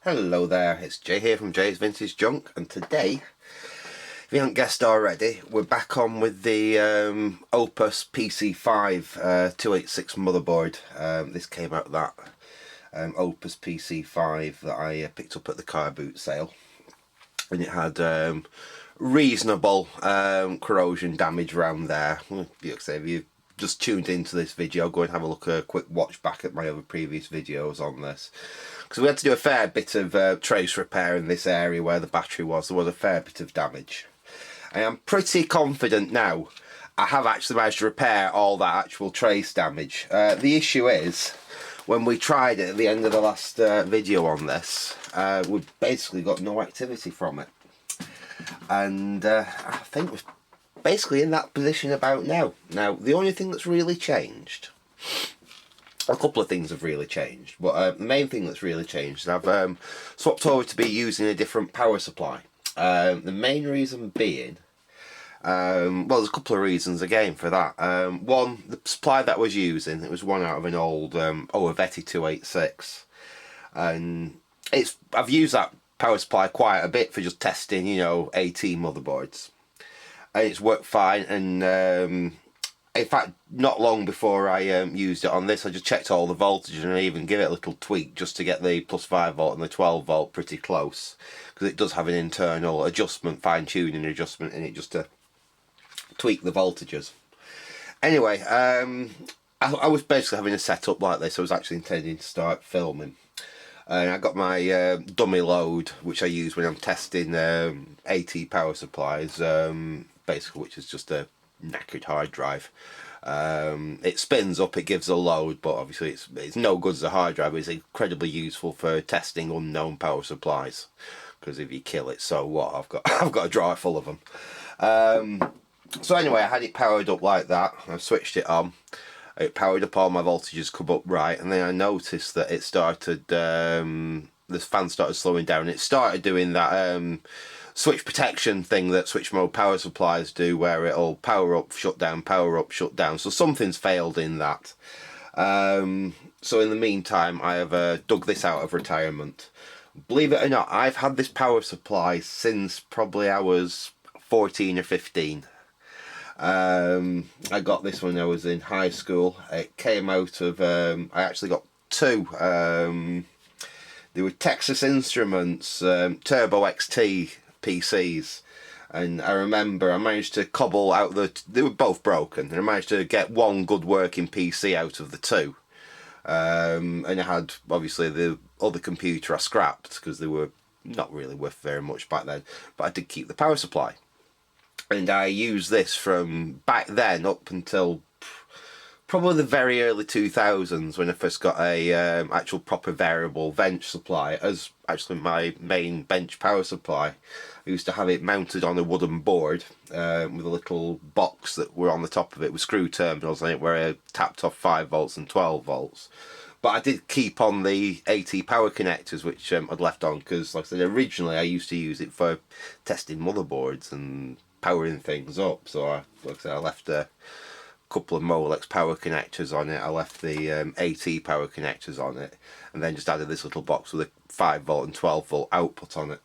Hello there, it's Jay here from Jay's Vintage Junk, and today, if you haven't guessed already, we're back on with the Opus PC-V 286 motherboard. This came out of that Opus PC-V that I picked up at the car boot sale, and it had reasonable corrosion damage around there. If you just tuned into this video, go and have a quick watch back at my other previous videos on this, because we had to do a fair bit of trace repair in this area where the battery was. There was a fair bit of damage. I am pretty confident now I have actually managed to repair all that actual trace damage. The issue is, when we tried it at the end of the last video on this, we basically got no activity from it, and I think we're basically in that position about now. Now, the only thing that's really changed, a couple of things have really changed, but the main thing that's really changed is I've swapped over to be using a different power supply. The main reason being, well, there's a couple of reasons again for that. One, the supply that I was using, it was one out of an old a Pt3, and I've used that power supply quite a bit for just testing, you know, AT motherboards, and it's worked fine. And in fact, not long before I used it on this, I just checked all the voltages, and I even give it a little tweak just to get the plus 5 volt and the 12 volt pretty close, because it does have an internal adjustment, fine-tuning adjustment in it, just to tweak the voltages. Anyway, I was basically having a setup like this. I was actually intending to start filming, and I got my dummy load, which I use when I'm testing AT power supplies, basically, which is just a knackered hard drive. It spins up, it gives a load, but obviously it's no good as a hard drive. It's incredibly useful for testing unknown power supplies, because if you kill it, so what? I've got a drawer full of them. So anyway, I had it powered up like that. I switched it on. It powered up, all my voltages come up right, and then I noticed that it started, the fan started slowing down. It started doing that switch protection thing that switch mode power supplies do, where it'll power up, shut down, power up, shut down. So something's failed in that. So in the meantime, I have dug this out of retirement. Believe it or not, I've had this power supply since probably I was 14 or 15. I got this when I was in high school. It came out of, I actually got two. They were Texas Instruments Turbo XT PCs, and I remember I managed to cobble out they were both broken, and I managed to get one good working PC out of the two. And I had, obviously, the other computer I scrapped because they were not really worth very much back then, but I did keep the power supply. And I used this from back then up until probably the very early 2000s, when I first got a actual proper variable bench supply as actually my main bench power supply. I used to have it mounted on a wooden board with a little box that were on the top of it with screw terminals on it, where I tapped off 5 volts and 12 volts. But I did keep on the AT power connectors, which I'd left on, because, like I said, originally I used to use it for testing motherboards and powering things up. So like I said, I left a couple of Molex power connectors on it. I left the AT power connectors on it, and then just added this little box with a 5 volt and 12 volt output on it.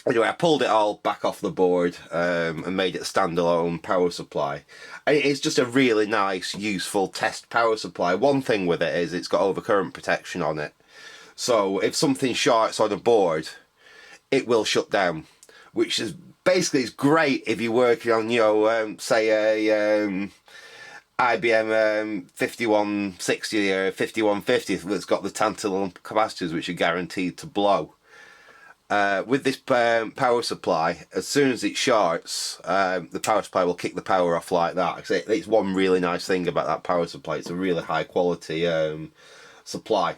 Anyway, I pulled it all back off the board and made it a standalone power supply. And it's just a really nice, useful test power supply. One thing with it is it's got overcurrent protection on it. So if something shorts on a board, it will shut down, which is basically is great if you're working on, you know, say a IBM 5160 or 5150 that's got the tantalum capacitors, which are guaranteed to blow. With this power supply, as soon as it shorts, the power supply will kick the power off like that. It's one really nice thing about that power supply. It's a really high quality supply.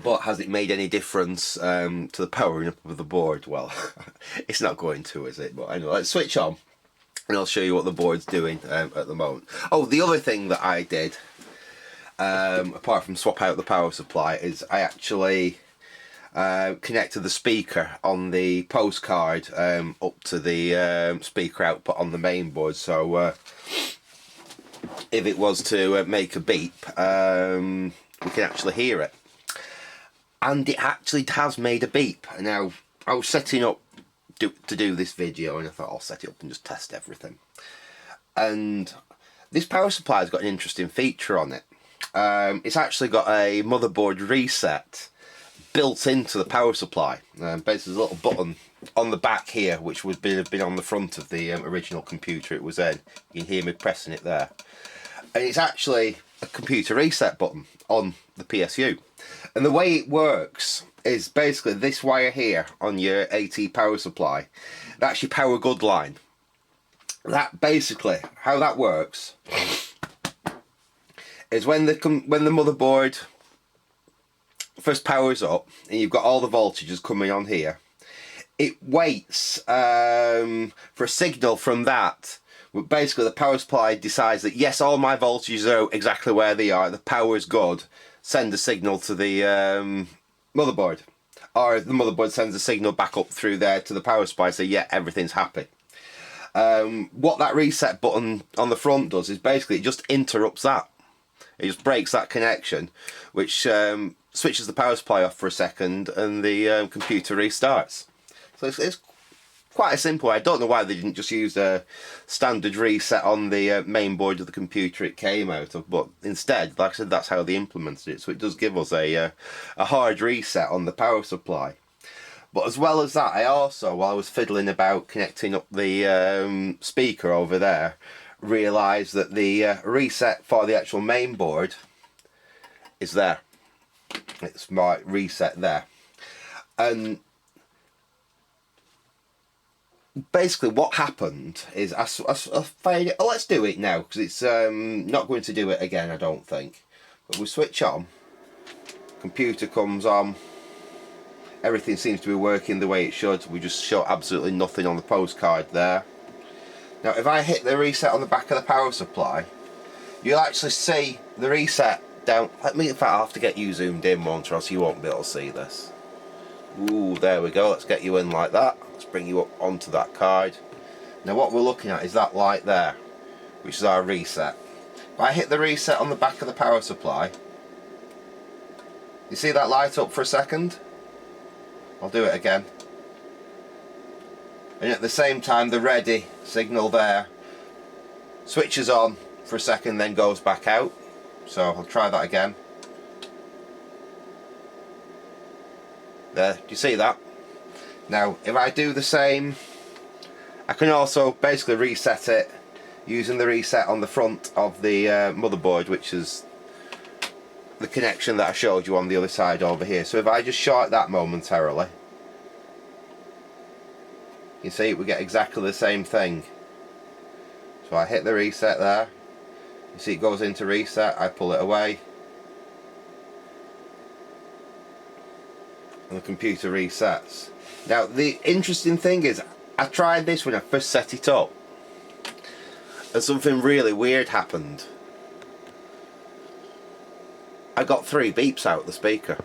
But has it made any difference to the powering up of the board? Well, it's not going to, is it? But anyway, let's switch on and I'll show you what the board's doing at the moment. Oh, the other thing that I did, apart from swap out the power supply, is I actually connected the speaker on the postcard up to the speaker output on the main board. So if it was to make a beep, we can actually hear it. And it actually has made a beep. Now, I was setting up to do this video, and I thought I'll set it up and just test everything. And this power supply has got an interesting feature on it. It's actually got a motherboard reset built into the power supply. Basically, there's a little button on the back here, which would have been on the front of the original computer it was in. You can hear me pressing it there. And it's actually a computer reset button on the PSU. And the way it works is basically this wire here on your AT power supply. That's your power good line. That basically, how that works is when the motherboard first powers up and you've got all the voltages coming on here, it waits for a signal from that. But basically the power supply decides that yes, all my voltages are exactly where they are, the power is good, send a signal to the motherboard, or the motherboard sends a signal back up through there to the power supply, so yeah, everything's happy. What that reset button on the front does is basically it just interrupts that. It just breaks that connection, which switches the power supply off for a second, and the computer restarts. So it's quite a simple. I don't know why they didn't just use a standard reset on the main board of the computer it came out of, but instead, like I said, that's how they implemented it. So it does give us a hard reset on the power supply. But as well as that, I also, while I was fiddling about connecting up the speaker over there, realised that the reset for the actual main board is there. It's my reset there. And basically what happened is I find it, oh, let's do it now, because it's not going to do it again, I don't think. But we switch on, computer comes on, everything seems to be working the way it should. We just show absolutely nothing on the postcard there. Now if I hit the reset on the back of the power supply, you'll actually see the reset down. Let me, in fact, I'll have to get you zoomed in once or else you won't be able to see this. Ooh, there we go. Let's get you in like that. Let's bring you up onto that card. Now what we're looking at is that light there, which is our reset. If I hit the reset on the back of the power supply, you see that light up for a second? I'll do it again. And at the same time the ready signal there switches on for a second, then goes back out. So I'll try that again. There, do you see that? Now if I do the same, I can also basically reset it using the reset on the front of the motherboard, which is the connection that I showed you on the other side over here. So if I just short that momentarily, you see we get exactly the same thing. So I hit the reset there, you see it goes into reset, I pull it away, and the computer resets. Now the interesting thing is, I tried this when I first set it up and something really weird happened. I got 3 beeps out of the speaker.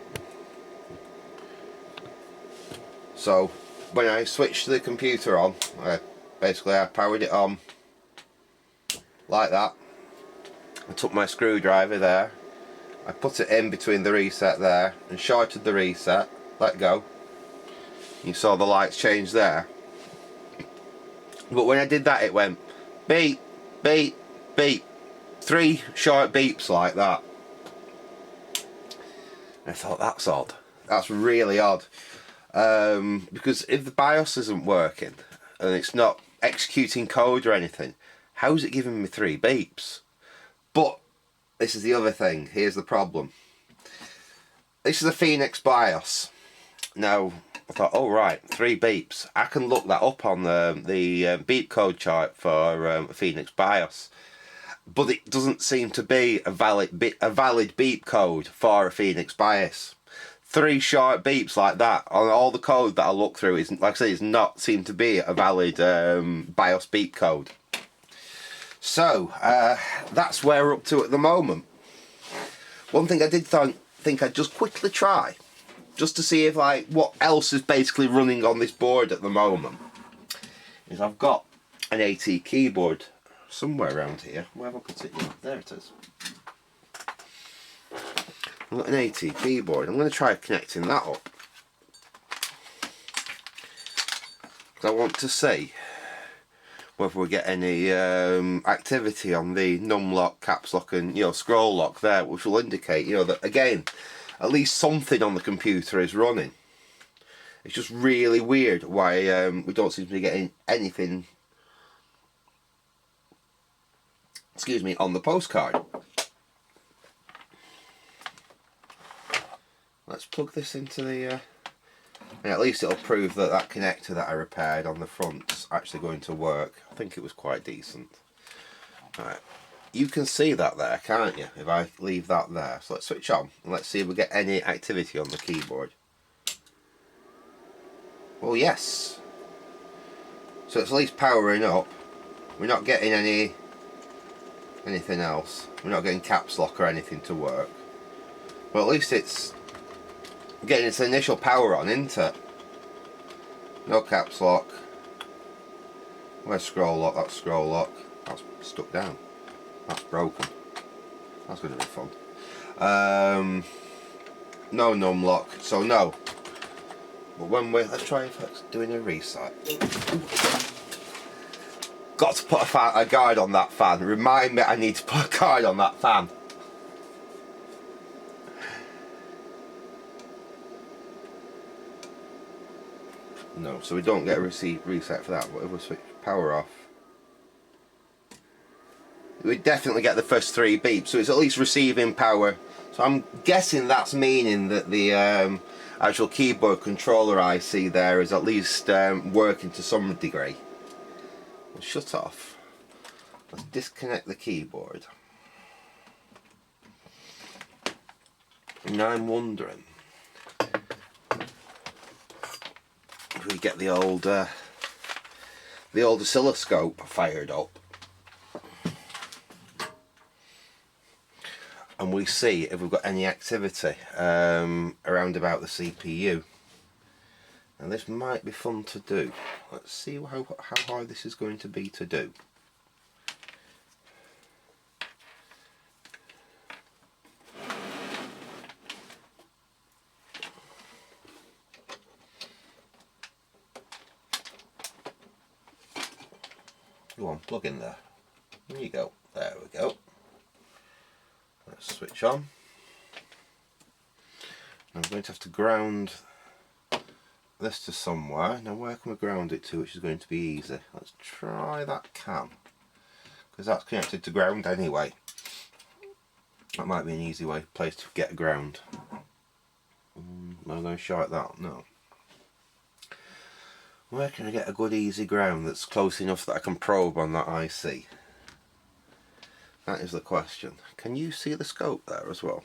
So when I switched the computer on, I powered it on like that. I took my screwdriver there, I put it in between the reset there and shorted the reset, let go. You saw the lights change there. But when I did that, it went beep, beep, beep. 3 short beeps like that. I thought, that's odd. That's really odd. Because if the BIOS isn't working and it's not executing code or anything, how's it giving me 3 beeps? But this is the other thing. Here's the problem. This is a Phoenix BIOS. Now I thought, oh right, 3 beeps. I can look that up on the beep code chart for a Phoenix BIOS. But it doesn't seem to be a valid beep code for a Phoenix BIOS. 3 short beeps like that on all the code that I look through is, like I say, does not seem to be a valid BIOS beep code. So that's where we're up to at the moment. One thing I did think I'd just quickly try, just to see if what else is basically running on this board at the moment, is I've got an AT keyboard somewhere around here. Where have I put it? Yeah, there it is. I've got an AT keyboard. I'm going to try connecting that up. I want to see whether we get any activity on the num lock, caps lock and scroll lock there, which will indicate that again at least something on the computer is running. It's just really weird why we don't seem to be getting anything, excuse me, on the postcard. Let's plug this into the and at least it'll prove that that connector that I repaired on the front's actually going to work. I think it was quite decent. Right. You can see that there, can't you? If I leave that there. So let's switch on and let's see if we get any activity on the keyboard. Well, yes. So it's at least powering up. We're not getting anything else. We're not getting caps lock or anything to work. But at least it's getting its initial power on, isn't it? No caps lock. Where's scroll lock? That's scroll lock. That's stuck down. That's broken. That's going to be fun. No num lock, so no. But when let's try if it's doing a reset. Got to put a guide on that fan. Remind me I need to put a guide on that fan. No, so we don't get a reset for that, but if we switch power off, we definitely get the first 3 beeps, so it's at least receiving power. So I'm guessing that's meaning that the actual keyboard controller IC there is at least working to some degree. We'll shut off. Let's disconnect the keyboard. And I'm wondering if we get the old oscilloscope fired up and we see if we've got any activity around about the CPU. And this might be fun to do. Let's see how hard this is going to be to do. Go on, plug in there. There you go. There we go. Let's switch on. I'm going to have to ground this to somewhere. Now where can we ground it to, which is going to be easy? Let's try that cam, because that's connected to ground anyway. That might be an easy place to get ground. Am I going to short that? No. Where can I get a good easy ground that's close enough that I can probe on that IC? That is the question. Can you see the scope there as well?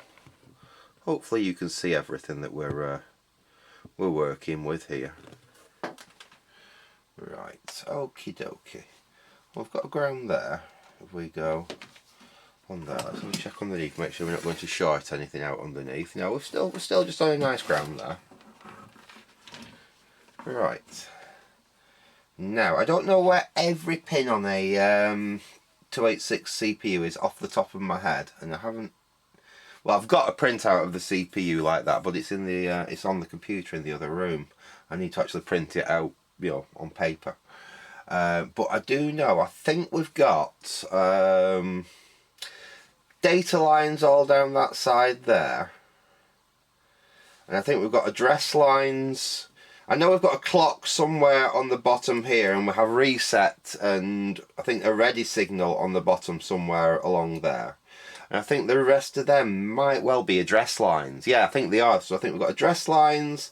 Hopefully you can see everything that we're working with here. Right, okie dokie. Well, we've got a ground there. If we go on there, let's check underneath, make sure we're not going to short anything out underneath. No, we're still just on a nice ground there. Right. Now, I don't know where every pin on a 286 CPU is off the top of my head, and I haven't. Well, I've got a printout of the CPU like that, but it's in the it's on the computer in the other room. I need to actually print it out, on paper. But I do know. I think we've got data lines all down that side there, and I think we've got address lines. I know we've got a clock somewhere on the bottom here, and we have reset and I think a ready signal on the bottom somewhere along there. And I think the rest of them might well be address lines. Yeah, I think they are. So I think we've got address lines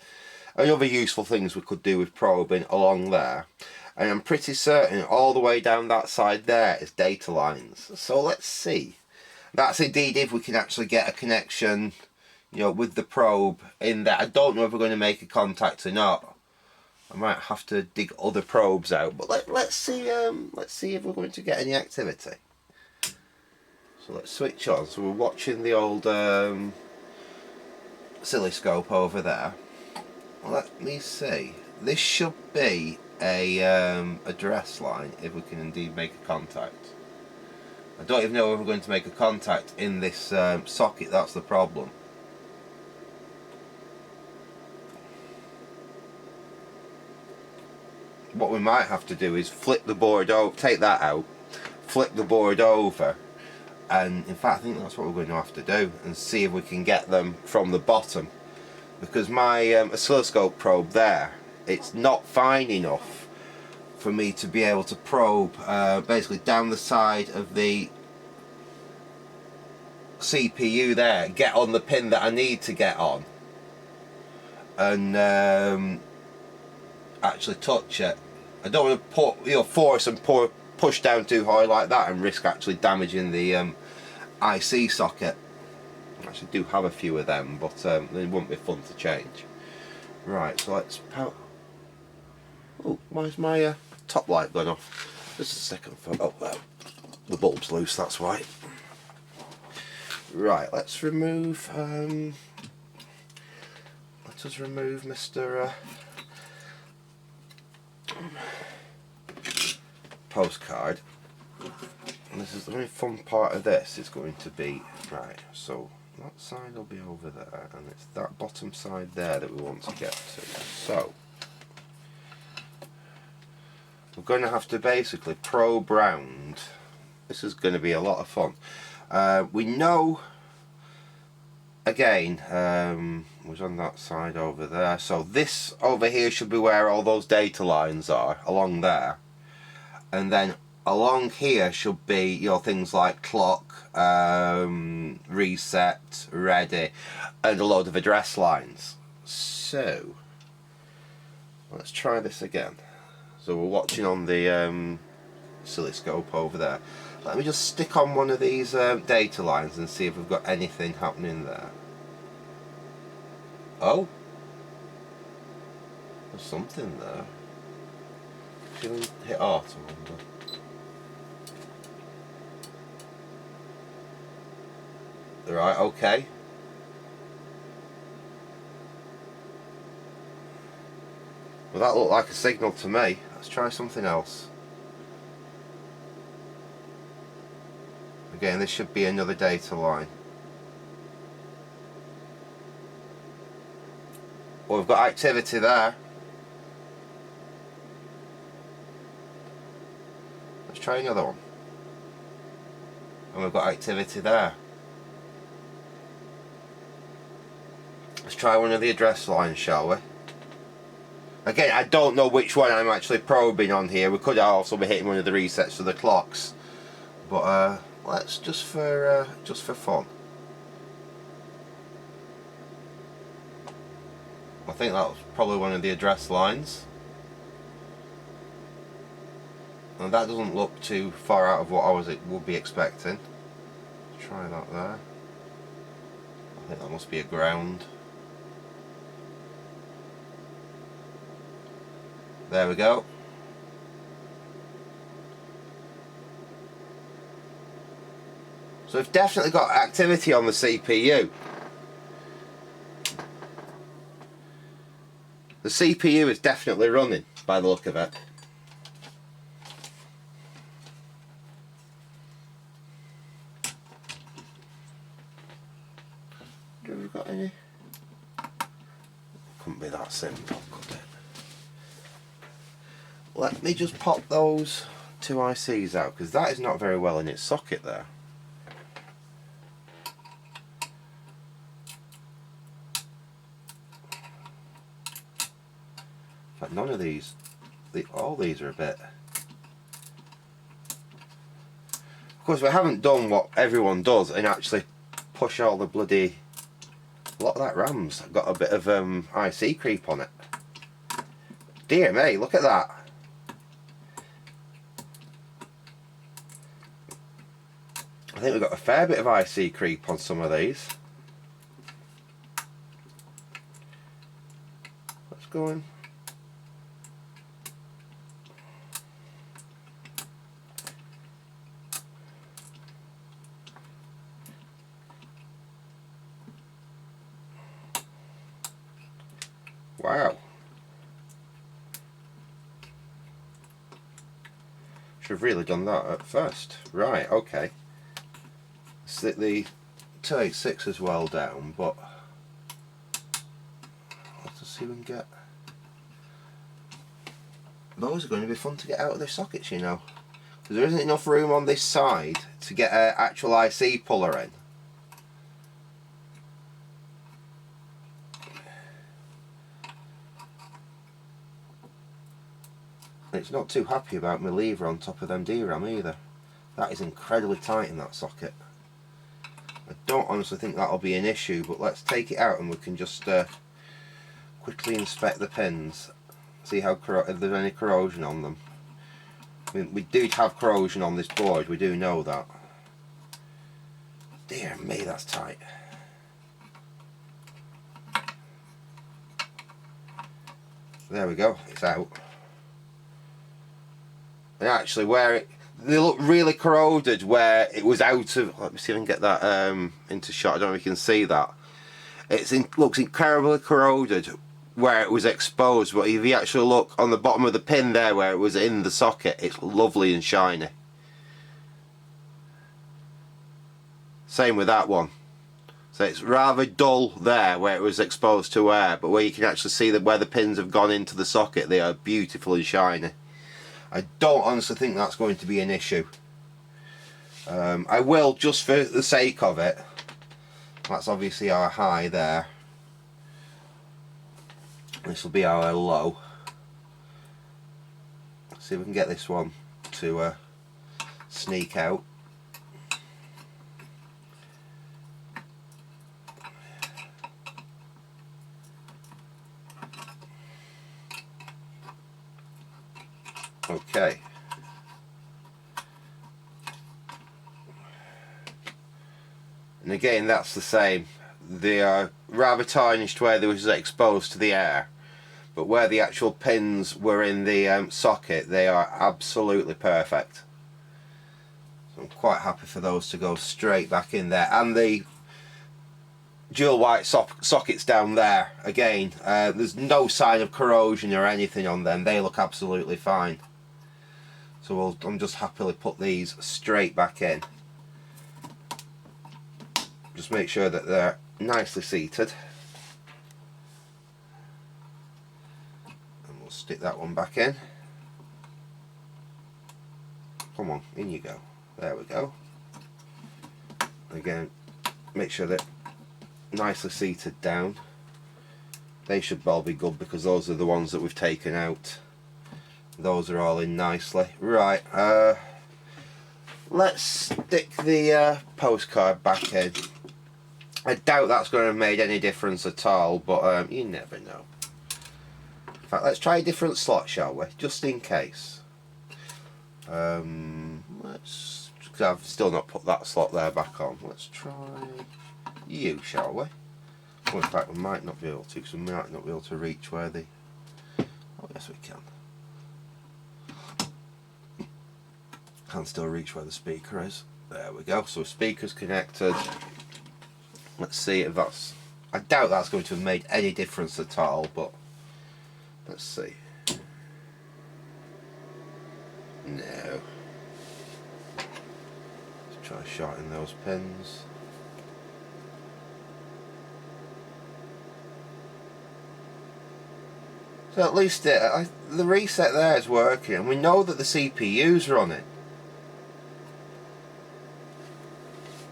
and other useful things we could do with probing along there. And I'm pretty certain all the way down that side there is data lines. So let's see. That's indeed if we can actually get a connection, with the probe in there. I don't know if we're going to make a contact or not. I might have to dig other probes out, but let's see if we're going to get any activity. So let's switch on. So we're watching the old oscilloscope over there. Let me see. This should be a address line if we can indeed make a contact. I don't even know if we're going to make a contact in this socket, that's the problem. What we might have to do is flip the board over, take that out, flip the board over, and in fact I think that's what we're going to have to do, and see if we can get them from the bottom, because my oscilloscope probe there, it's not fine enough for me to be able to probe basically down the side of the CPU there, get on the pin that I need to get on, and actually touch it. I don't want to put, force and push down too hard like that and risk actually damaging the IC socket. I actually do have a few of them, but they wouldn't be fun to change. Right, so let's power. Oh, why's my top light going off? Just a second. Oh, the bulb's loose, that's why. Right, let's remove. Let us remove Mr. Postcard. And this is the very fun part of this. Is going to be right. So that side will be over there, and it's that bottom side there that we want to get to. So we're going to have to basically probe round. This is going to be a lot of fun. We know, again, was on that side over there, so this over here should be where all those data lines are, along there, and then along here should be things like clock, reset, ready, and a load of address lines. So let's try this again. So we're watching on the oscilloscope over there. Let me just stick on one of these data lines and see if we've got anything happening there. Oh, there's something there. Can we hit auto? Right, okay. Well, that looked like a signal to me. Let's try something else. Again, this should be another data line. Well, we've got activity there. Let's try another one. And we've got activity there. Let's try one of the address lines, shall we? Again, I don't know which one I'm actually probing on here. We could also be hitting one of the resets of the clocks. But let's just for fun. I think that was probably one of the address lines. And that doesn't look too far out of what would be expecting. Let's try that there. I think that must be a ground. There we go. So we've definitely got activity on the CPU. The CPU is definitely running by the look of it. Have we got any? Couldn't be that simple, could it? Let me just pop those two ICs out, because that is not very well in its socket there. In fact, none of these, all these are a bit. Of course, we haven't done what everyone does and actually push all the bloody. A lot of that RAM's got a bit of IC creep on it. Dear me, look at that. I think we've got a fair bit of IC creep on some of these. Let's go in. Wow. Should have really done that at first. Right, okay. noticed that the 286 is well down, but let's see if we can get... Those are going to be fun to get out of their sockets, you know, because there isn't enough room on this side to get an actual IC puller in. And it's not too happy about my lever on top of them DRAM either. That is incredibly tight in that socket. I don't honestly think that'll be an issue, but let's take it out and we can just quickly inspect the pins, see how if there's any corrosion on them. I mean, we do have corrosion on this board, we do know that. Dear me, that's tight. There we go, it's out. And actually, they look really corroded where it was out of. Let me see if I can get that into shot. I don't know if you can see that. Looks incredibly corroded where it was exposed, but if you actually look on the bottom of the pin there where it was in the socket, it's lovely and shiny. Same with that one. So it's rather dull there where it was exposed to air, but where you can actually see that where the pins have gone into the socket, they are beautiful and shiny. I don't honestly think that's going to be an issue. I will, just for the sake of it, that's obviously our high there. This will be our low. Let's see if we can get this one to sneak out. Okay. And again, that's the same. They are rather tarnished where they was exposed to the air, but where the actual pins were in the socket, they are absolutely perfect. So I'm quite happy for those to go straight back in there. And the dual white sockets down there, again, there's no sign of corrosion or anything on them. They look absolutely fine. So I'm just happily put these straight back in. Just make sure that they're nicely seated. And we'll stick that one back in. Come on, in you go. There we go. Again, make sure that nicely seated down. They should all be good because those are the ones that we've taken out. Those are all in nicely. Right, let's stick the postcard back in. I doubt that's going to have made any difference at all, but you never know. In fact, let's try a different slot, shall we? Just in case. I've still not put that slot there back on. Let's try you, shall we? Well, in fact, we might not be able to, because we might not be able to reach where the... Oh, yes, we can. Can still reach where the speaker is. There we go. So speaker's connected. Let's see if that's... I doubt that's going to have made any difference at all, but let's see. No. Let's try shorting those pins. So at least the reset there is working, and we know that the CPU's running.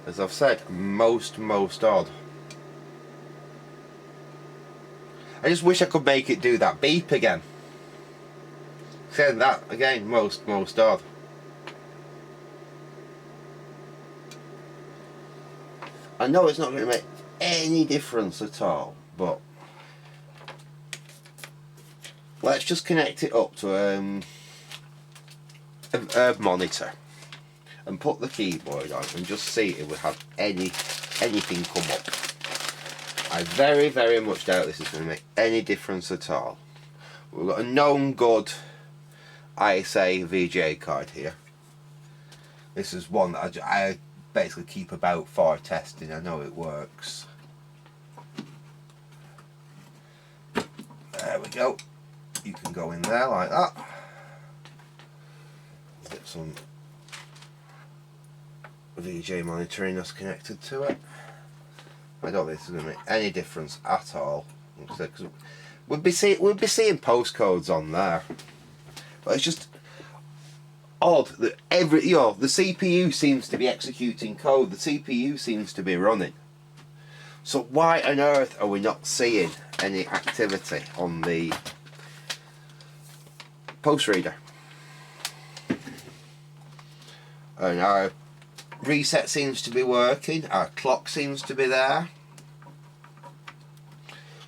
As I've said, most odd. I just wish I could make it do that beep again. Saying that again, most odd. I know it's not going to make any difference at all, but let's just connect it up to a monitor and put the keyboard on and just see if we have anything come up. I very much doubt this is going to make any difference at all. We've got a known good ISA VGA card here. This is one that I basically keep about for testing. I know it works. There we go. You can go in there like that. Get some VGA monitoring us connected to it. I don't think this is going to make any difference at all. Because we'd be seeing postcodes on there, but it's just odd that the CPU seems to be executing code. The CPU seems to be running. So why on earth are we not seeing any activity on the post reader? And our reset seems to be working, our clock seems to be there.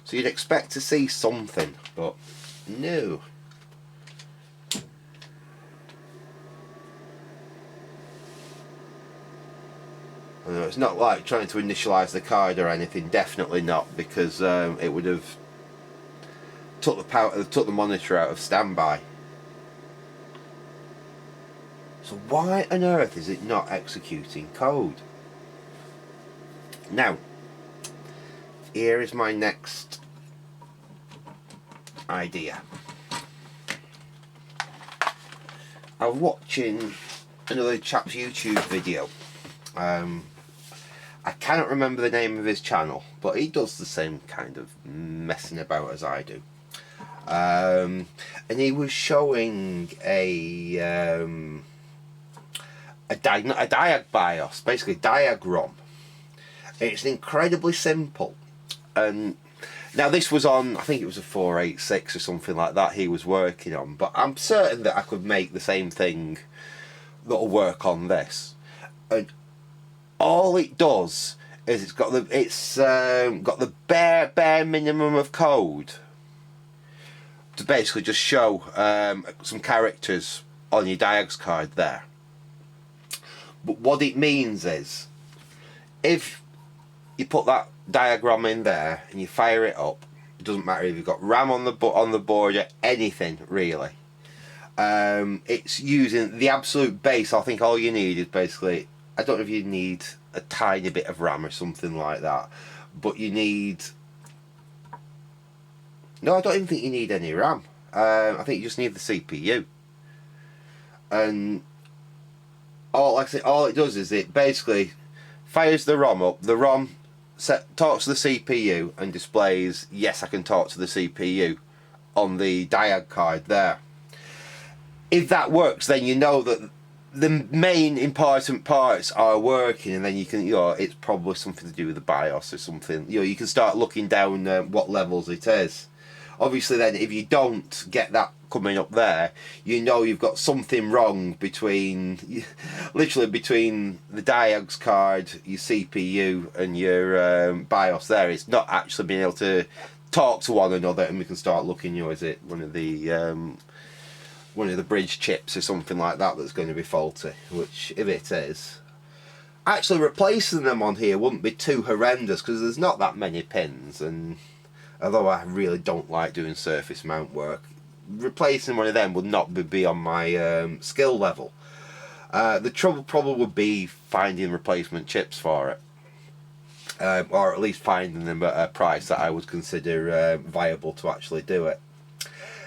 So you'd expect to see something, but no. It's not like trying to initialise the card or anything, definitely not, because it would have took the monitor out of standby. So why on earth is it not executing code? Now, here is my next idea. I was watching another chap's YouTube video. I cannot remember the name of his channel, but he does the same kind of messing about as I do. And he was showing a diag BIOS, basically diag ROM. It's incredibly simple, and now this was on, I think it was a 486 or something like that he was working on, but I'm certain that I could make the same thing that'll work on this. And all it does is it's got the bare minimum of code to basically just show some characters on your diags card there. But what it means is, if you put that diagram in there and you fire it up, it doesn't matter if you've got RAM on the board or anything really. It's using the absolute base. I think all you need is basically, I don't know if you need a tiny bit of RAM or something like that, but you need, no, I don't even think you need any RAM. I think you just need the CPU. And all it does is it basically fires the ROM up. The ROM talks to the CPU and displays, yes, I can talk to the CPU on the diag card there. If that works, then you know that the main important parts are working, and then you can, it's probably something to do with the BIOS or something. You can start looking down what levels it is. Obviously then, if you don't get that coming up there, you've got something wrong literally between the diags card, your CPU and your BIOS there. It's not actually being able to talk to one another, and we can start looking, is it one of the bridge chips or something like that that's going to be faulty, which if it is, actually replacing them on here wouldn't be too horrendous because there's not that many pins, and although I really don't like doing surface mount work, replacing one of them would not be on my skill level. The trouble probably would be finding replacement chips for it, or at least finding them at a price that I would consider viable to actually do it.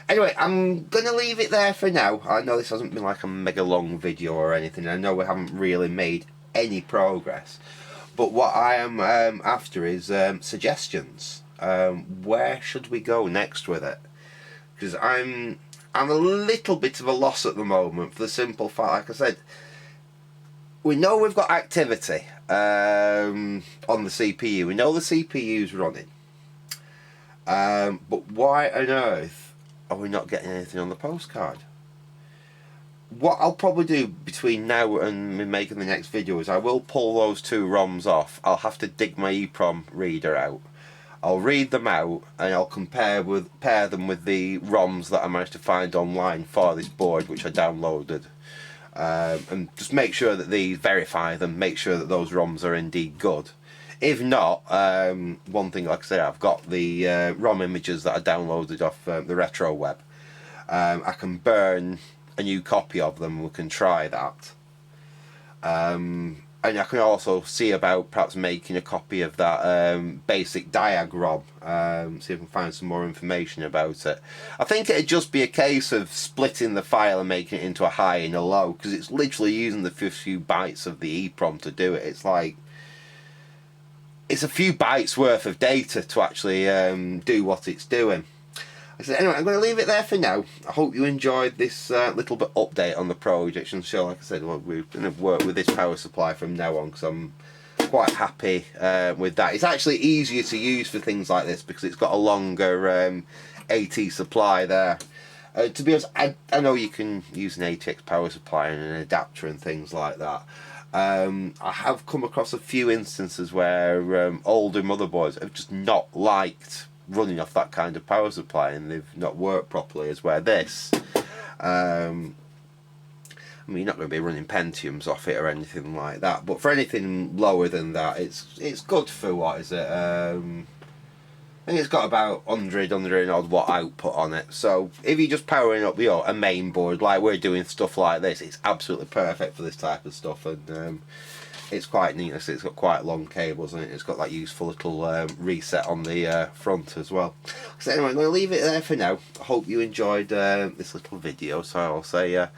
Anyway, I'm going to leave it there for now. I know this hasn't been like a mega long video or anything. I know we haven't really made any progress. But what I am after is suggestions. Where should we go next with it? Because I'm a little bit of a loss at the moment, for the simple fact, like I said, we know we've got activity on the CPU. We know the CPU's running. But why on earth are we not getting anything on the postcard? What I'll probably do between now and me making the next video is I will pull those two ROMs off. I'll have to dig my EEPROM reader out. I'll read them out and I'll pair them with the ROMs that I managed to find online for this board, which I downloaded, and just make sure that verify them, make sure that those ROMs are indeed good. If not, one thing, like I said, I've got the ROM images that I downloaded off the retro web. I can burn a new copy of them. We can try that. And I can also see about perhaps making a copy of that basic diagram, see if I can find some more information about it. I think it'd just be a case of splitting the file and making it into a high and a low, because it's literally using the first few bytes of the EEPROM to do it. It's like, it's a few bytes worth of data to actually do what it's doing. So anyway, I'm going to leave it there for now. I hope you enjoyed this little bit update on the project, and so, like I said, we're going to work with this power supply from now on, because I'm quite happy with that. It's actually easier to use for things like this because it's got a longer AT supply there. To be honest, I know you can use an ATX power supply and an adapter and things like that. I have come across a few instances where older motherboards have just not liked running off that kind of power supply, and they've not worked properly, as where this I mean, you're not going to be running Pentiums off it or anything like that, but for anything lower than that, it's good for, what is it, I think it's got about 100 odd watt output on it. So if you're just powering up a main board like we're doing, stuff like this, it's absolutely perfect for this type of stuff. And it's quite neat. It's got quite long cables, and it's got that useful little reset on the front as well. So anyway, I'm going to leave it there for now. I hope you enjoyed this little video. So I'll say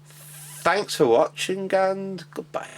thanks for watching, and goodbye.